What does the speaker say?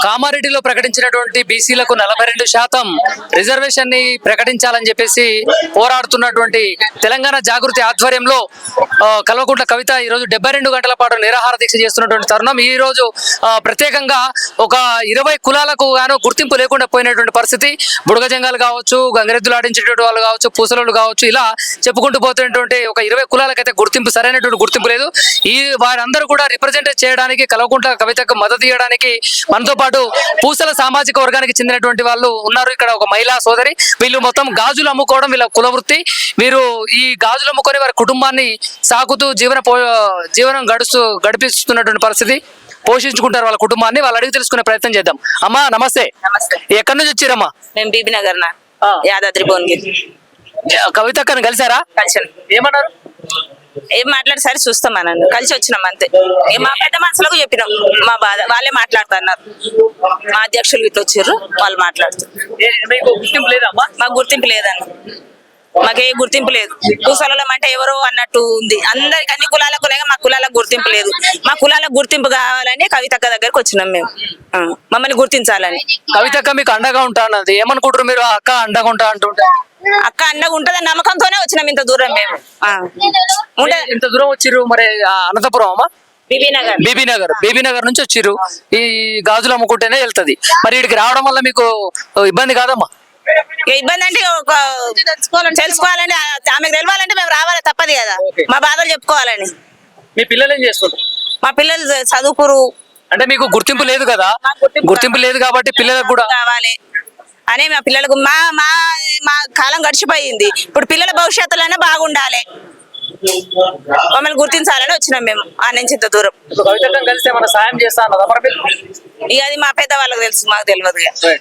కామారెడ్డిలో ప్రకటించినటువంటి బీసీలకు 42% రిజర్వేషన్ ని ప్రకటించాలని చెప్పేసి పోరాడుతున్నటువంటి తెలంగాణ జాగృతి ఆధ్వర్యంలో కల్వకుంట్ల కవిత ఈ రోజు 72 గంటల పాటు నిరాహార దీక్ష చేస్తున్నటువంటి తరుణం. ఈ రోజు ప్రత్యేకంగా ఒక 20 కులాలకు గాను గుర్తింపు లేకుండా పోయినటువంటి పరిస్థితి. బుడగ జంగాలు కావచ్చు, గంగరెద్దులు ఆడించేటువంటి వాళ్ళు కావచ్చు, పూసలు కావచ్చు, ఇలా చెప్పుకుంటూ పోతున్నటువంటి ఒక 20 కులాలకైతే గుర్తింపు సరైనటువంటి గుర్తింపు లేదు. ఈ వారందరూ కూడా రిప్రజెంట్ చేయడానికి కల్వకుంట్ల కవితకు మద్దతు ఇవ్వడానికి మనతో పాటు పూసల సామాజిక వర్గానికి చెందినటువంటి వాళ్ళు ఉన్నారు. ఇక్కడ ఒక మహిళా సోదరి, వీళ్ళు మొత్తం గాజులు అమ్ముకోవడం వీళ్ళ కులవృత్తి. వీరు ఈ గాజులు అమ్ముకొని వారి కుటుంబాన్ని సాకుతూ జీవనం గడిపిస్తున్నటువంటి పరిస్థితి, పోషించుకుంటారు వాళ్ళ కుటుంబాన్ని. వాళ్ళు అడిగి తెలుసుకునే ప్రయత్నం చేద్దాం. అమ్మా నమస్తే. ఎక్కడి నుంచి వచ్చారమ్మా? మేము బీబీ నగర్ యాదాద్రి భువనగిరి. కవితక్కని కలిసారా? కలిసాను. ఏమన్నారు? ఏం మాట్లాడసారి చూస్తామన్నాను, కలిసి వచ్చినాం అంతే. మా పెద్ద మనుషులకు చెప్పినాం మా బాధ, వాళ్ళే మాట్లాడుతున్నారు. మా అధ్యక్షులు ఇట్లా వచ్చారు, వాళ్ళు మాట్లాడుతున్నారు. మాకు గుర్తింపు లేదన్న, మాకే గుర్తింపు లేదు. పూసలలో అంటే ఎవరో అన్నట్టు ఉంది. అందరికి అన్ని కులాలకు లేక మా కులాలకు గుర్తింపు లేదు. మా కులాలకు గుర్తింపు కావాలని కవితక్క దగ్గరకు వచ్చినాం మేము, మమ్మల్ని గుర్తించాలని. కవితక్క మీకు అండగా ఉంటా అన్నది, ఏమనుకుంటారు మీరు? అక్క అండగా ఉంటా అంటుంటే అక్క అండగా ఉంటదని నమ్మకంతోనే వచ్చినాం ఇంత దూరం మేము. ఇంత దూరం వచ్చిర్రు మరి అనంతపురం అమ్మా? బీబీ నగర్ నుంచి వచ్చిర్రు. ఈ గాజులు అమ్ముకుంటేనే వెళ్తది. మరి ఇక్కడికి రావడం వల్ల మీకు ఇబ్బంది కాదమ్మా? ఇబ్బంది అంటే తెలుసుకోవాలంటే ఆమెకు తెలవాలంటే మేము రావాలి, తప్పదు కదా. మా బాధలు చెప్పుకోవాలని. మీ పిల్లలు ఏం చేస్తుంటారు? మా పిల్లలు చదువుకురు. అంటే మీకు గుర్తింపు లేదు కదా, గుర్తింపు లేదు కాబట్టి పిల్లలకు కూడా కావాలి అని మా పిల్లలకు. మా మా మా కాలం గడిచిపోయింది, ఇప్పుడు పిల్లల భవిష్యత్తులోనే బాగుండాలి. మమ్మల్ని గుర్తించాలని వచ్చినాం మేము ఆ నుంచి ఇంత దూరం. కలిస్తే మన సాయం చేస్తా అన్నదా? ఇక అది మా పెద్ద వాళ్ళకి తెలుసు, మాకు తెలియదు.